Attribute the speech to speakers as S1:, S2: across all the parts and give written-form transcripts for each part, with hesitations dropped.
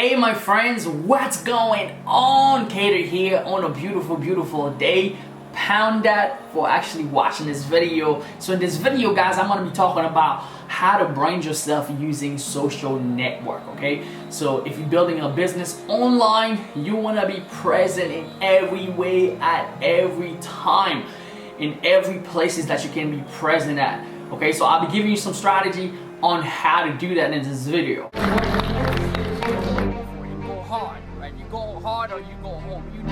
S1: Hey my friends, what's going on? Keder here on a beautiful day. Pound that for actually watching this video. So in this video, guys, I'm going to be talking about how to brand yourself using social network, okay? So if you're building a business online, you want to be present in every way at every time, in every places that you can be present at, okay? So I'll be giving you some strategy on how to do that in this video. Hard, right? You go hard or you go home. You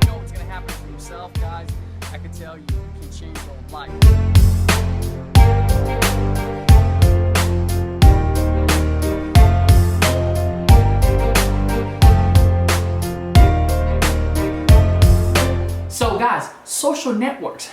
S1: know what's gonna happen to yourself, guys. I can tell you, you can change your life. So guys, social networks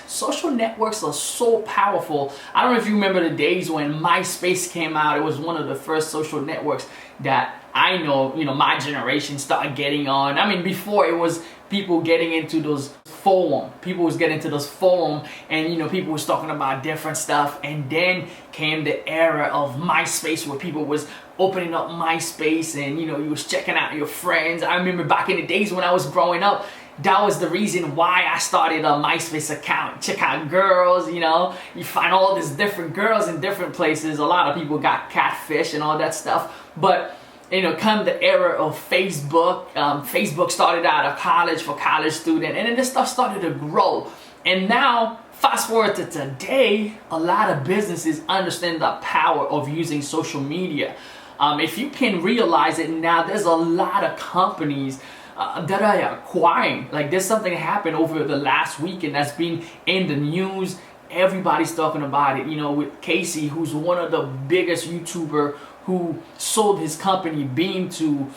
S1: are so powerful. I don't know if you remember the days when MySpace came out. It was one of the first social networks that I know, my generation started getting on. I mean, before it was people getting into those forum. People was getting into those forum and, people was talking about different stuff. And then came the era of MySpace where people was opening up MySpace and, you was checking out your friends. I remember back in the days when I was growing up, that was the reason why I started a MySpace account. Check out girls, you find all these different girls in different places. A lot of people got catfish and all that stuff. But, come the era of Facebook, Facebook started out of college for college students, and then this stuff started to grow. And now, fast forward to today, a lot of businesses understand the power of using social media. If you can realize it now, there's a lot of companies that are acquiring. Like, there's something that happened over the last weekend that's been in the news. Everybody's talking about it, with Casey, who's one of the biggest YouTuber who sold his company Beam to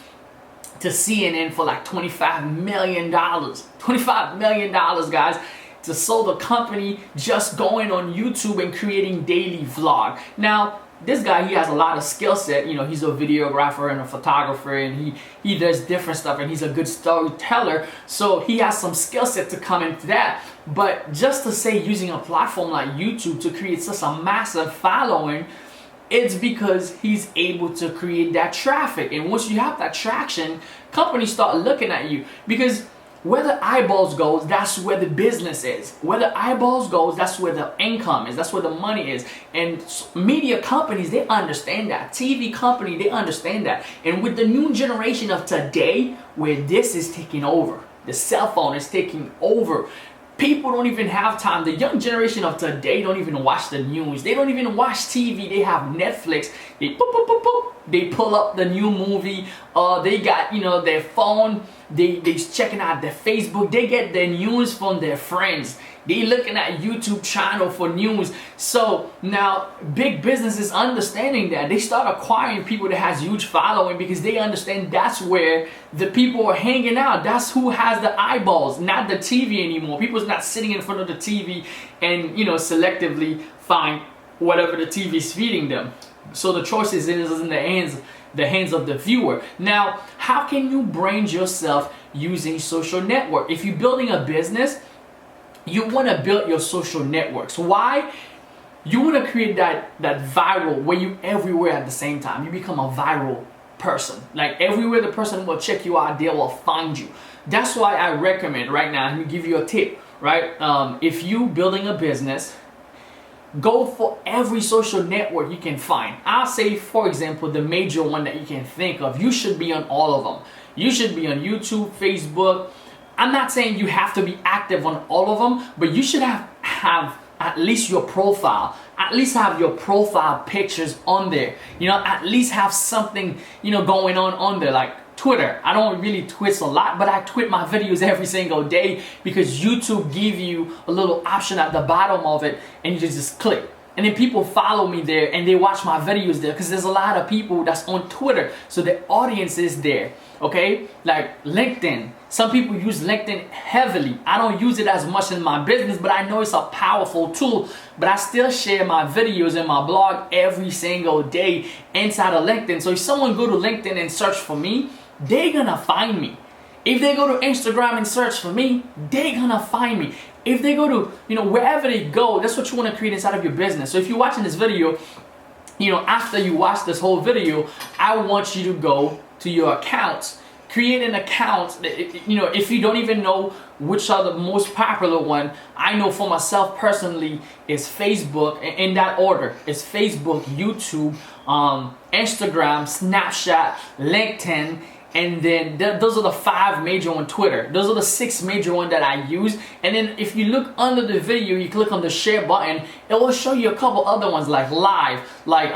S1: CNN for like $25 million. $25 million, guys, to sell the company just going on YouTube and creating daily vlog. Now, this guy, he has a lot of skill set. He's a videographer and a photographer, and he does different stuff, and he's a good storyteller. So he has some skill set to come into that. But just to say using a platform like YouTube to create such a massive following, it's because he's able to create that traffic. And once you have that traction, companies start looking at you, because where the eyeballs goes, that's where the business is. Where the eyeballs goes, that's where the income is. That's where the money is. And media companies, they understand that. TV company, they understand that. And with the new generation of today, where this is taking over, the cell phone is taking over. People don't even have time. The young generation of today don't even watch the news. They don't even watch TV. They have Netflix. They boop, boop, boop, boop. They pull up the new movie. They got, their phone. They checking out their Facebook. They get their news from their friends. They looking at YouTube channel for news. So now big businesses understanding that, they start acquiring people that has huge following, because they understand that's where the people are hanging out. That's who has the eyeballs, not the TV anymore. People's not sitting in front of the TV and selectively find whatever the TV is feeding them. So the choice is in the hands of the viewer. Now, how can you brand yourself using social network? If you're building a business, you want to build your social networks. Why? You want to create that viral, where you everywhere at the same time. You become a viral person. Like, everywhere the person will check you out, they will find you. That's why I recommend right now, let me give you a tip, right? If you building a business, go for every social network you can find. I'll say, for example, the major one that you can think of. You should be on all of them. You should be on YouTube, Facebook. I'm not saying you have to be active on all of them, but you should have at least your profile. At least have your profile pictures on there. At least have something, going on there. Like Twitter. I don't really tweet a lot, but I tweet my videos every single day, because YouTube give you a little option at the bottom of it, and you just click. And then people follow me there and they watch my videos there, because there's a lot of people that's on Twitter. So the audience is there, okay? Like LinkedIn. Some people use LinkedIn heavily. I don't use it as much in my business, but I know it's a powerful tool. But I still share my videos and my blog every single day inside of LinkedIn. So if someone go to LinkedIn and search for me, they're gonna find me. If they go to Instagram and search for me, they're gonna find me. If they go to, wherever they go, that's what you want to create inside of your business. So if you're watching this video, after you watch this whole video, I want you to go to your accounts, create an account that, if you don't even know which are the most popular one, I know for myself personally is Facebook, in that order. It's Facebook, YouTube, Instagram, Snapchat, LinkedIn, and then those are the 5 major on Twitter. Those are the 6 major ones that I use. And then if you look under the video, you click on the share button, it will show you a couple other ones like live, like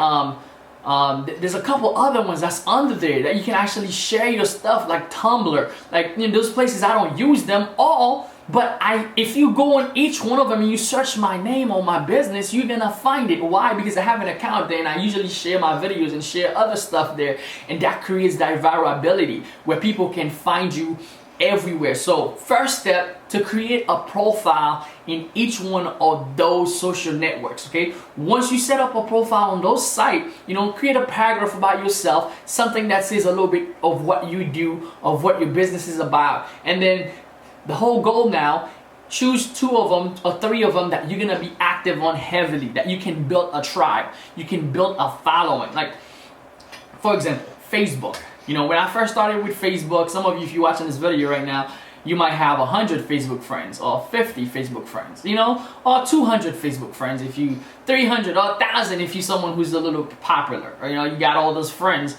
S1: there's a couple other ones that's under there that you can actually share your stuff, like Tumblr, like those places. I don't use them all, but if you go on each one of them and you search my name on my business, you're gonna find it. Why? Because I have an account there and I usually share my videos and share other stuff there, and that creates that viralbility where people can find you everywhere. So first step, to create a profile in each one of those social networks. Okay, once you set up a profile on those sites, create a paragraph about yourself, something that says a little bit of what you do, of what your business is about. And then the whole goal now, choose 2 of them or 3 of them that you're gonna be active on heavily, that you can build a tribe, you can build a following. Like, for example, Facebook. When I first started with Facebook, some of you, if you're watching this video right now, you might have 100 Facebook friends, or 50 Facebook friends, or 200 Facebook friends, if you 300 or 1,000 if you're someone who's a little popular, or you got all those friends.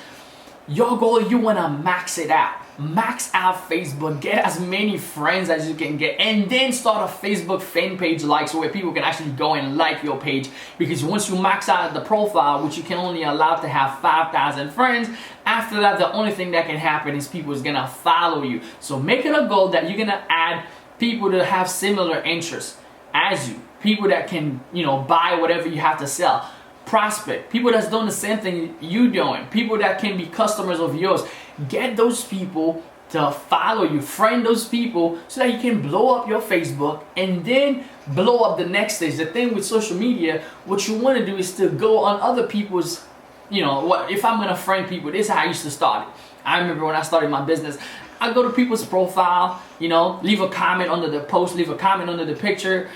S1: Your goal, you want to max it out. Max out Facebook, get as many friends as you can get, and then start a Facebook fan page so where people can actually go and like your page. Because once you max out the profile, which you can only allow to have 5,000 friends, after that the only thing that can happen is people is gonna follow you. So make it a goal that you're gonna add people that have similar interests as you, people that can buy whatever you have to sell. Prospect, people that's doing the same thing you doing, people that can be customers of yours. Get those people to follow you, friend those people, so that you can blow up your Facebook and then blow up the next stage. The thing with social media, what you want to do is to go on other people's, if I'm gonna friend people, this is how I used to start it. I remember when I started my business, I go to people's profile, leave a comment under the post, leave a comment under the picture,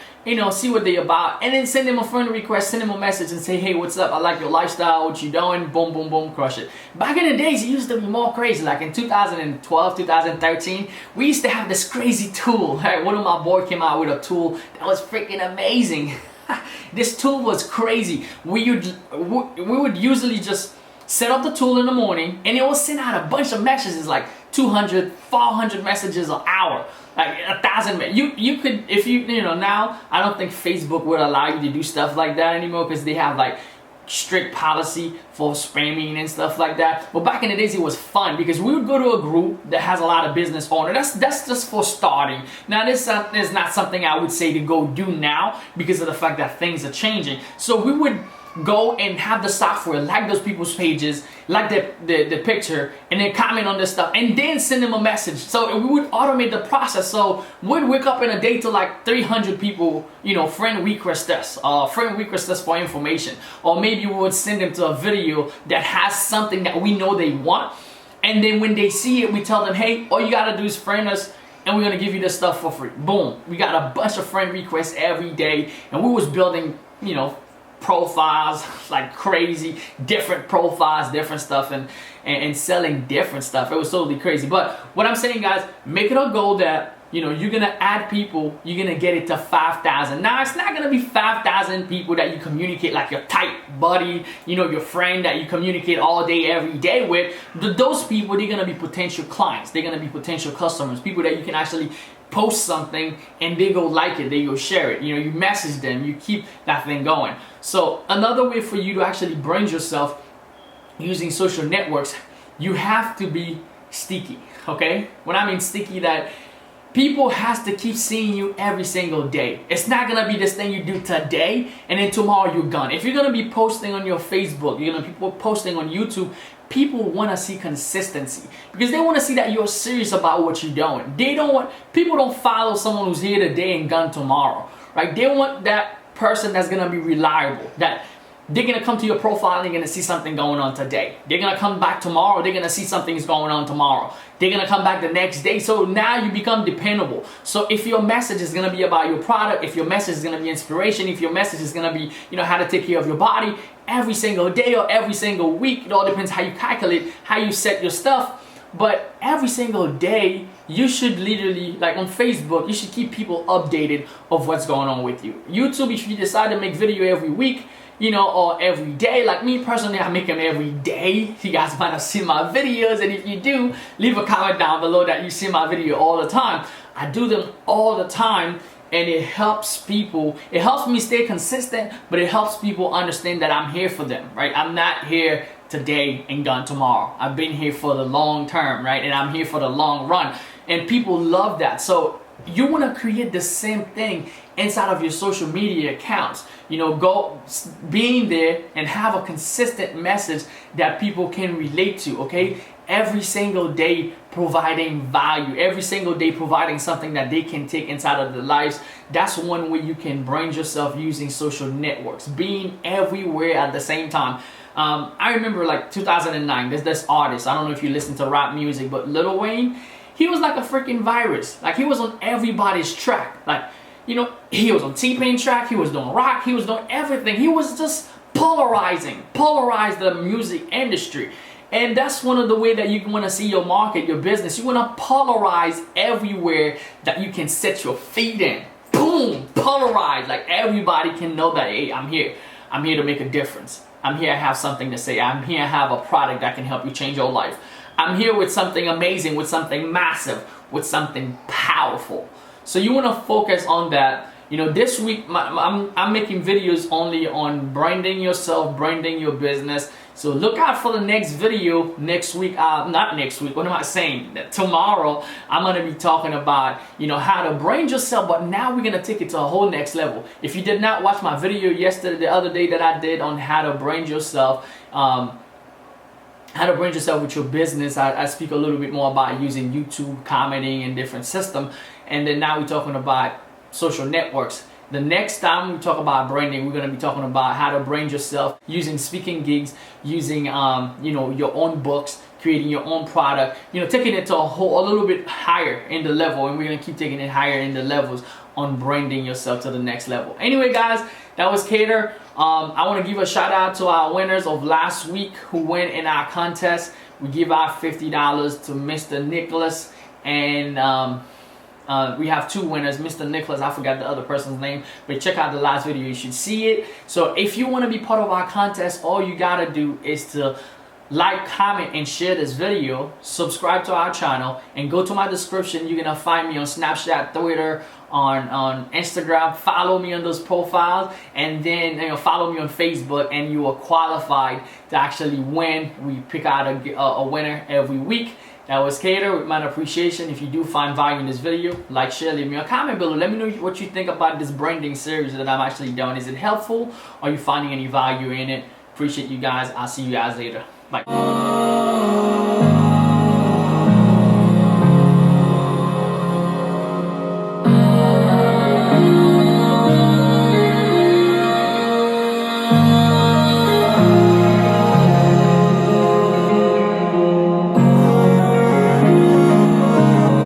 S1: see what they about, and then send them a friend request, send them a message and say, hey, what's up? I like your lifestyle, what you doing? Boom, boom, boom, crush it. Back in the days, it used to be more crazy. Like in 2012, 2013, we used to have this crazy tool. Hey, one of my boys came out with a tool that was freaking amazing. This tool was crazy. We would usually just set up the tool in the morning, and it will send out a bunch of messages, like 200, 400 messages an hour, like 1,000. You could, if now I don't think Facebook would allow you to do stuff like that anymore, because they have like strict policy for spamming and stuff like that. But back in the days, it was fun because we would go to a group that has a lot of business owners. That's just for starting. Now this is not something I would say to go do now because of the fact that things are changing. So we would go and have the software like those people's pages, like the picture, and then comment on this stuff, and then send them a message. So we would automate the process. So we'd wake up in a day to like 300 people, friend request us, for information, or maybe we would send them to a video that has something that we know they want, and then when they see it, we tell them, hey, all you gotta do is friend us, and we're gonna give you this stuff for free. Boom, we got a bunch of friend requests every day, and we was building, profiles like crazy, different profiles, different stuff, and selling different stuff. It was totally crazy. But what I'm saying, guys, make it a goal that you're gonna add people, you're gonna get it to 5,000. Now it's not gonna be 5,000 people that you communicate, like your tight buddy, your friend that you communicate all day every day with. Those people, they're gonna be potential clients, they're gonna be potential customers, people that you can actually post something and they go like it, they go share it, you message them, you keep that thing going. So another way for you to actually brand yourself using social networks, you have to be sticky. Okay, when I mean sticky, that people has to keep seeing you every single day. It's not gonna be this thing you do today and then tomorrow you're gone. If you're gonna be posting on your Facebook, you're gonna be posting on YouTube, people want to see consistency because they want to see that you're serious about what you're doing. People don't follow someone who's here today and gone tomorrow, right? They want that person that's gonna be reliable, that they're gonna come to your profile and they're gonna see something going on today. They're gonna come back tomorrow, they're gonna see something's going on tomorrow. They're gonna come back the next day. So now you become dependable. So if your message is gonna be about your product, if your message is gonna be inspiration, if your message is gonna be, how to take care of your body every single day or every single week, it all depends how you calculate, how you set your stuff. But every single day, you should literally, like on Facebook, you should keep people updated of what's going on with you. YouTube, if you decide to make video every week, or every day, like me personally, I make them every day. You guys might have seen my videos, and if you do, leave a comment down below that you see my video all the time. I do them all the time, and it helps people. It helps me stay consistent, but it helps people understand that I'm here for them, right? I'm not here today and gone tomorrow. I've been here for the long term, right? And I'm here for the long run. And people love that. So you want to create the same thing inside of your social media accounts. Go being there and have a consistent message that people can relate to, okay? Every single day providing value, every single day providing something that they can take inside of their lives. That's one way you can brand yourself using social networks, being everywhere at the same time. I remember like 2009, there's this artist, I don't know if you listen to rap music, but Lil Wayne, he was like a freaking virus. Like he was on everybody's track. Like, he was on T-Pain's track, he was doing rock, he was doing everything. He was just polarized the music industry. And that's one of the way that you want to see your market, your business. You want to polarize everywhere that you can set your feet in. Boom, polarize. Like everybody can know that, hey, I'm here. I'm here to make a difference. I'm here to have something to say. I'm here to have a product that can help you change your life. I'm here with something amazing, with something massive, with something powerful. So you want to focus on that. This week I'm making videos only on branding yourself, branding your business. So look out for the next video next week. Not next week. What am I saying? Tomorrow I'm gonna be talking about how to brand yourself, but now we're gonna take it to a whole next level. If you did not watch my video the other day that I did on how to brand yourself, with your business, I speak a little bit more about using YouTube, commenting, and different systems. And then now we're talking about social networks. The next time we talk about branding, we're going to be talking about how to brand yourself using speaking gigs, using your own books, creating your own product, taking it to a little bit higher in the level, and we're going to keep taking it higher in the levels on branding yourself to the next level. Anyway, guys, that was Keder. I want to give a shout out to our winners of last week who went in our contest. We give out $50 to Mr. Nicholas, and we have two winners, Mr. Nicholas, I forgot the other person's name, but check out the last video, you should see it. So if you want to be part of our contest, all you gotta do is to like, comment, and share this video, subscribe to our channel, and go to my description. You're gonna find me on Snapchat, Twitter, on Instagram. Follow me on those profiles, and then follow me on Facebook, and you are qualified to actually win. We pick out a winner every week. That was Keder with my appreciation. If you do find value in this video, like, share, leave me a comment below. Let me know what you think about this branding series that I'm actually doing. Is it helpful? Are you finding any value in it? Appreciate you guys. I'll see you guys later. Bye.